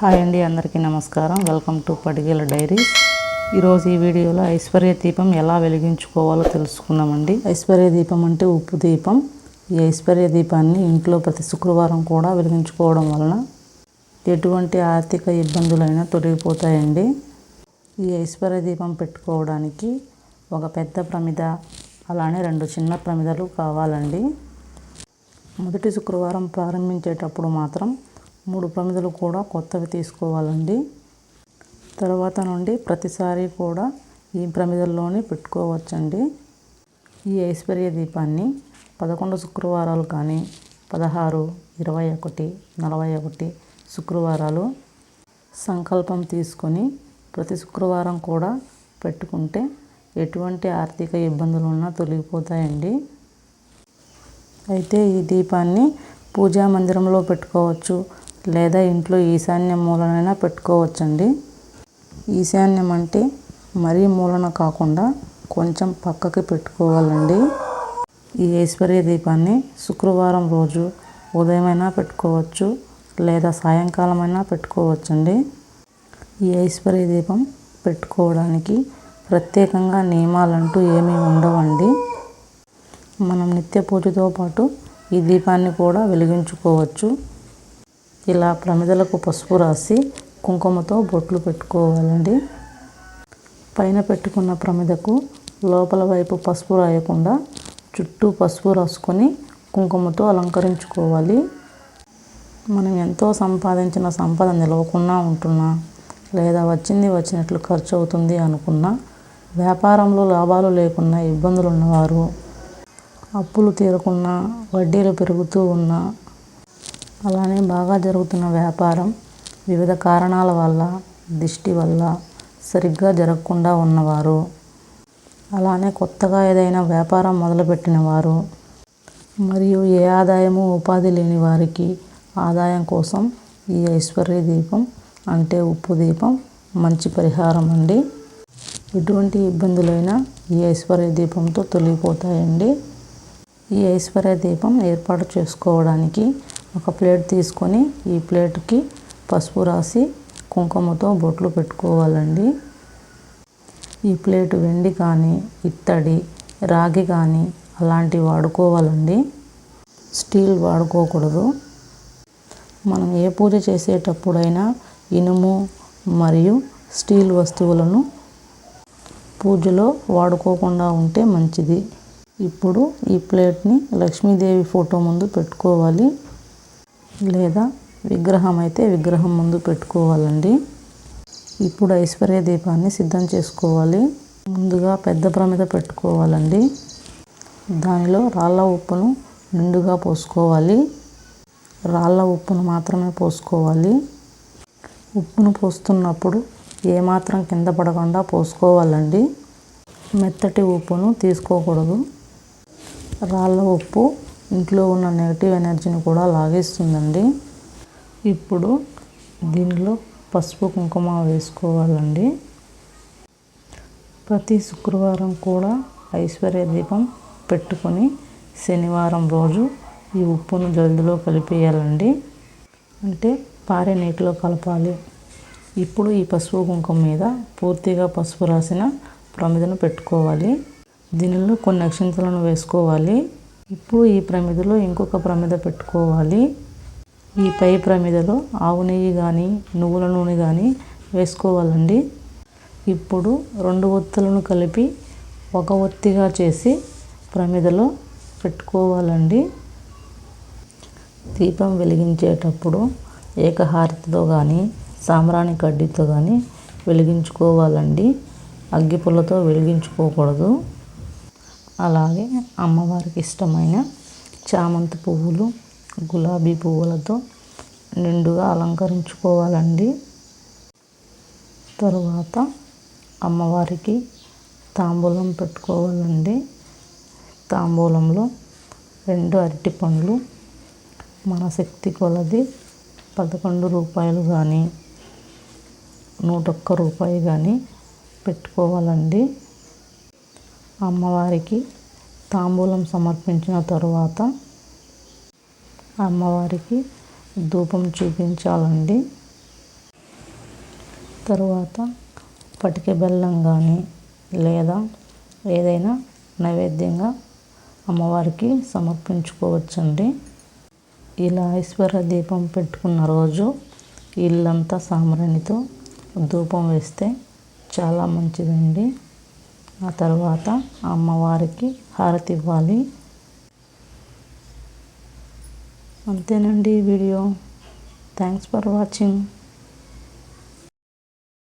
Hi అండి, అందరికీ నమస్కారం. Welcome to Padigela diaries. ఈరోజు ఈ వీడియోలో ఐశ్వర్య దీపం ఎలా వెలిగించుకోవాలో తెలుసుకుందామండి. ఐశ్వర్య దీపం అంటే ఉప్పు దీపం. ఈ ఐశ్వర్య దీపాన్ని ఇంట్లో ప్రతి శుక్రవారం కూడా వెలిగించుకోవడం వలన ఎటువంటి ఆర్థిక ఇబ్బందులైనా తొలగిపోతాయండి. ఈ ఐశ్వర్య దీపం పెట్టుకోవడానికి ఒక పెద్ద ప్రమిద, అలానే 2 చిన్న ప్రమిదలు కావాలండి. మొదటి శుక్రవారం ప్రారంభించేటప్పుడు మాత్రం 3 ప్రమిదలు కూడా కొత్తవి తీసుకోవాలండి. తర్వాత నుండి ప్రతిసారి కూడా ఈ ప్రమిదల్లోనే పెట్టుకోవచ్చండి. ఈ ఐశ్వర్య దీపాన్ని 11 శుక్రవారాలు కానీ 16, 21, 41 శుక్రవారాలు సంకల్పం తీసుకొని ప్రతి శుక్రవారం కూడా పెట్టుకుంటే ఎటువంటి ఆర్థిక ఇబ్బందులున్నా తొలగిపోతాయండి. అయితే ఈ దీపాన్ని పూజా మందిరంలో పెట్టుకోవచ్చు, లేదా ఇంట్లో ఈశాన్య మూలనైనా పెట్టుకోవచ్చండి. ఈశాన్యం అంటే మరీ మూలన కాకుండా కొంచెం పక్కకి పెట్టుకోవాలండి. ఈ ఐశ్వర్య దీపాన్ని శుక్రవారం రోజు ఉదయమైనా పెట్టుకోవచ్చు, లేదా సాయంకాలమైనా పెట్టుకోవచ్చండి. ఈ ఐశ్వర్య దీపం పెట్టుకోవడానికి ప్రత్యేకంగా నియమాలంటూ ఏమీ ఉండవండి. మనం నిత్య పూజతో పాటు ఈ దీపాన్ని కూడా వెలిగించుకోవచ్చు. ఇలా ప్రమిదలకు పసుపు రాసి కుంకుమతో బొట్లు పెట్టుకోవాలండి. పైన పెట్టుకున్న ప్రమిదకు లోపల వైపు పసుపు రాయకుండా చుట్టూ పసుపు రాసుకొని కుంకుమతో అలంకరించుకోవాలి. మనం ఎంతో సంపాదించిన సంపద నిలవకుండా ఉంటున్నా, లేదా వచ్చినట్లు ఖర్చు అవుతుంది అనుకున్నా, వ్యాపారంలో లాభాలు లేకున్నా, ఇబ్బందులు ఉన్నవారు, అప్పులు తీరకున్నా, వడ్డీలు పెరుగుతూ ఉన్నా, అలానే బాగా జరుగుతున్న వ్యాపారం వివిధ కారణాల వల్ల, దిష్టి వల్ల సరిగ్గా జరగకుండా ఉన్నవారు, అలానే కొత్తగా ఏదైనా వ్యాపారం మొదలుపెట్టిన వారు, మరియు ఏ ఆదాయము ఉపాధి లేని వారికి ఆదాయం కోసం ఈ ఐశ్వర్య దీపం అంటే ఉప్పు దీపం మంచి పరిహారం అండి. ఎటువంటి ఇబ్బందులైనా ఈ ఐశ్వర్య దీపంతో తొలగిపోతాయండి. ఈ ఐశ్వర్య దీపం ఏర్పాటు చేసుకోవడానికి ఒక ప్లేట్ తీసుకొని ఈ ప్లేట్కి పసుపు రాసి కుంకుమతో బొట్లు పెట్టుకోవాలండి. ఈ ప్లేటు వెండి కానీ, ఇత్తడి, రాగి కానీ అలాంటివి వాడుకోవాలండి. స్టీల్ వాడుకోకూడదు. మనం ఏ పూజ చేసేటప్పుడైనా ఇనుము మరియు స్టీల్ వస్తువులను పూజలో వాడుకోకుండా ఉంటే మంచిది. ఇప్పుడు ఈ ప్లేట్ని లక్ష్మీదేవి ఫోటో ముందు పెట్టుకోవాలి, లేదా విగ్రహం అయితే విగ్రహం ముందు పెట్టుకోవాలండి. ఇప్పుడు ఐశ్వర్య దీపాన్ని సిద్ధం చేసుకోవాలి. ముందుగా పెద్ద ప్రమిద పెట్టుకోవాలండి. దానిలో రాళ్ళ ఉప్పును నిండుగా పోసుకోవాలి. రాళ్ళ ఉప్పును మాత్రమే పోసుకోవాలి. ఉప్పును పోస్తున్నప్పుడు ఏమాత్రం కింద పడకుండా పోసుకోవాలండి. మెత్తటి ఉప్పును తీసుకోకూడదు. రాళ్ళ ఉప్పు ఇంట్లో ఉన్న నెగిటివ్ ఎనర్జీని కూడా లాగేస్తుందండి. ఇప్పుడు దీనిలో పసుపు కుంకుమ వేసుకోవాలండి. ప్రతి శుక్రవారం కూడా ఐశ్వర్య దీపం పెట్టుకొని శనివారం రోజు ఈ ఉప్పును జల్దిలో కలిపేయాలండి. అంటే పారే నీటిలో కలపాలి. ఇప్పుడు ఈ పసుపు కుంకుమ మీద పూర్తిగా పసుపు రాసిన ప్రమిదను పెట్టుకోవాలి. దీనిలో కొన్ని అక్షింతలను వేసుకోవాలి. ఇప్పుడు ఈ ప్రమిదలో ఇంకొక ప్రమిద పెట్టుకోవాలి. ఈ పై ప్రమిదలో ఆవు నెయ్యి కానీ, నువ్వుల నూనె కానీ వేసుకోవాలండి. ఇప్పుడు 2 ఒత్తులను కలిపి ఒక ఒత్తిగా చేసి ప్రమిదలో పెట్టుకోవాలండి. దీపం వెలిగించేటప్పుడు ఏకహారతితో కానీ, సాంబ్రాణి కడ్డీతో కానీ వెలిగించుకోవాలండి. అగ్గిపుల్లతో వెలిగించుకోకూడదు. అలాగే అమ్మవారికి ఇష్టమైన చామంతి పువ్వులు, గులాబీ పువ్వులతో నిండుగా అలంకరించుకోవాలండి. తరువాత అమ్మవారికి తాంబూలం పెట్టుకోవాలండి. తాంబూలంలో 2 అరటి పండ్లు, మన శక్తి కొలది 11 రూపాయలు కానీ, 101 రూపాయి కానీ పెట్టుకోవాలండి. అమ్మవారికి తాంబూలం సమర్పించిన తరువాత అమ్మవారికి ధూపం చూపించాలండి. తరువాత పటిక బెల్లం కానీ లేదా ఏదైనా నైవేద్యంగా అమ్మవారికి సమర్పించుకోవచ్చండి. ఇలా ఐశ్వర్య దీపం పెట్టుకున్న రోజు ఇల్లంతా సాంబ్రాణితో ధూపం వేస్తే చాలా మంచిదండి. ఆ తర్వాత అమ్మవారికి హారతి ఇవ్వాలి. అంతేనండి ఈ వీడియో. Thanks for watching.